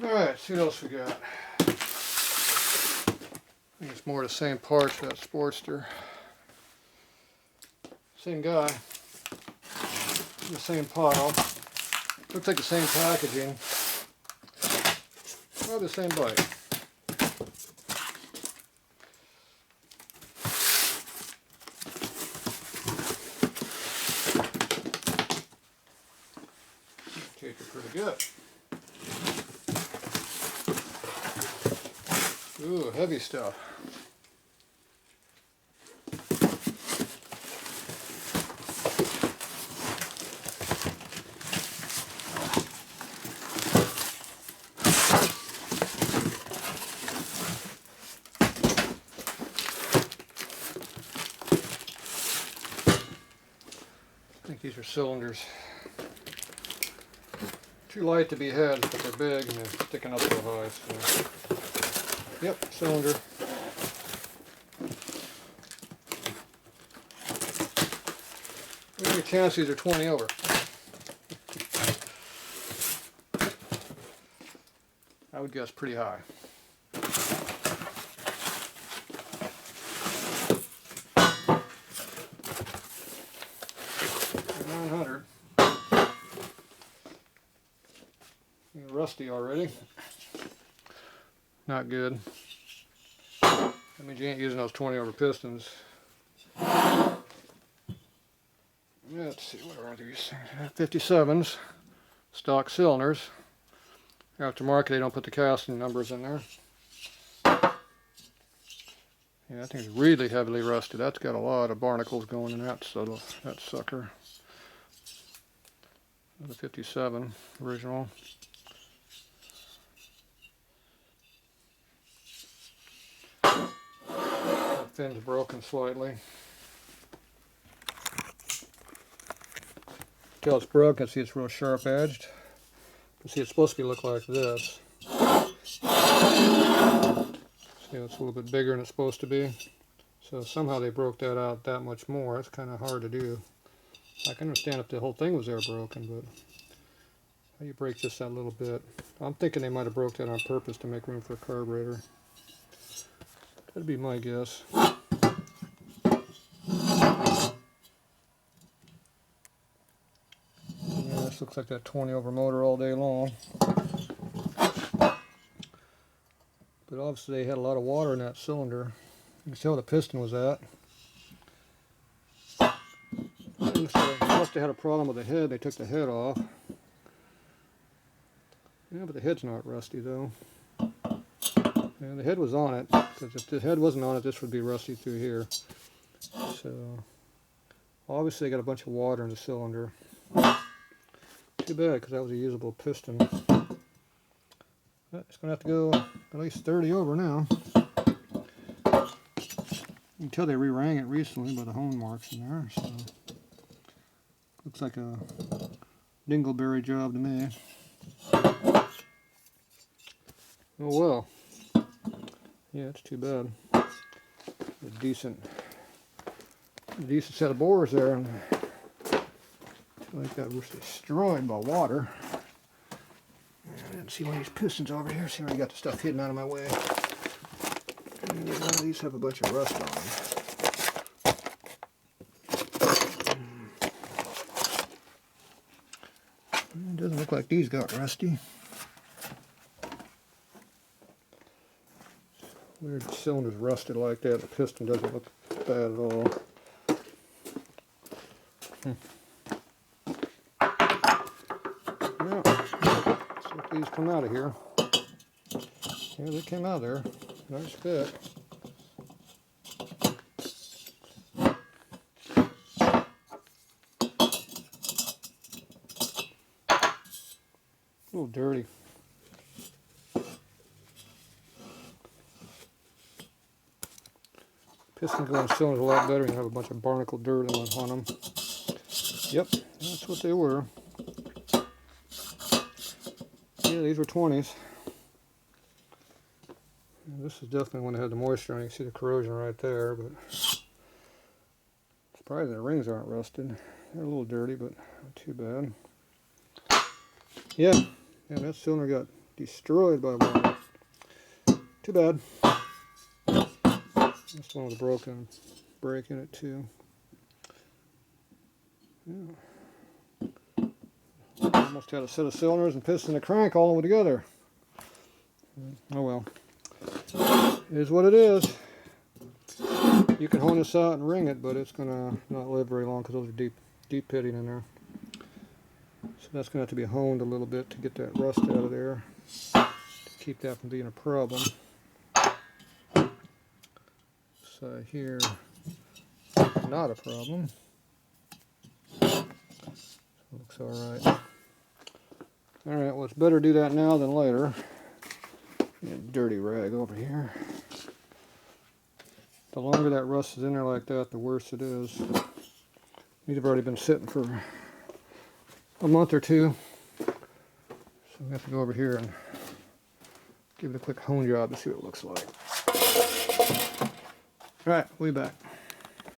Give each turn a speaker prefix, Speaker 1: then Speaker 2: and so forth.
Speaker 1: Alright, see what else we got. I think it's more the same parts for that Sportster. Same guy. The same pile. Looks like the same packaging. Or the same bike. Take it pretty good. Ooh, heavy stuff. I think these are cylinders. Too light to be heads, but they're big and they're sticking up so high. So. Yep, cylinder. What are your chances these are 20 over? I would guess pretty high. $900. Rusty already. Not good. That means you ain't using those 20 over pistons. Let's see, what are these? 57s. Stock cylinders. Aftermarket, they don't put the casting numbers in there. Yeah, that thing's really heavily rusted. That's got a lot of barnacles going in that sucker. The 57 original. That fin's broken slightly. Till it's broken, see it's real sharp edged. See, it's supposed to look like this. See, it's a little bit bigger than it's supposed to be. So somehow they broke that out that much more. It's kind of hard to do. I can understand if the whole thing was there broken, but how do you break this out a little bit? I'm thinking they might have broke that on purpose to make room for a carburetor. That'd be my guess. Yeah, this looks like that 20 over motor all day long. But obviously they had a lot of water in that cylinder. You can see how the piston was at. Must have had a problem with the head. They took the head off. Yeah, but the head's not rusty though. Yeah, the head was on it, because if the head wasn't on it, this would be rusty through here. So, obviously they got a bunch of water in the cylinder. Too bad, because that was a usable piston. But it's going to have to go at least 30 over now. You can tell they re-rang it recently by the hone marks in there. So, looks like a dingleberry job to me. Oh well. Yeah, it's too bad. A decent set of bores there, and I feel like that was destroyed by water. I didn't see one of these pistons over here. See where I got the stuff hidden out of my way. And none of these have a bunch of rust on them. It doesn't look like these got rusty. Weird cylinder's rusted like that. The piston doesn't look bad at all. Yeah, let's let these come out of here. Yeah, they came out of there. Nice fit. A little dirty. Piston going cylinder's a lot better. You have a bunch of barnacle dirt on them. Yep, that's what they were. Yeah, these were 20s. This is definitely one that had the moisture on it. You can see the corrosion right there, but surprised the rings aren't rusted. They're a little dirty, but not too bad. Yeah, that cylinder got destroyed by water. Too bad. This one was broken, breaking it too. Yeah. Almost had a set of cylinders and piston and crank all over together. Oh well. It is what it is. You can hone this out and ring it, but it's gonna not live very long because those are deep pitting in there. So that's gonna have to be honed a little bit to get that rust out of there, to keep that from being a problem. So here, not a problem. Looks alright. Alright, well it's better do that now than later. Dirty rag over here. The longer that rust is in there like that, the worse it is. These have already been sitting for a month or two. So we have to go over here and give it a quick hone job to see what it looks like. Alright, we'll be back.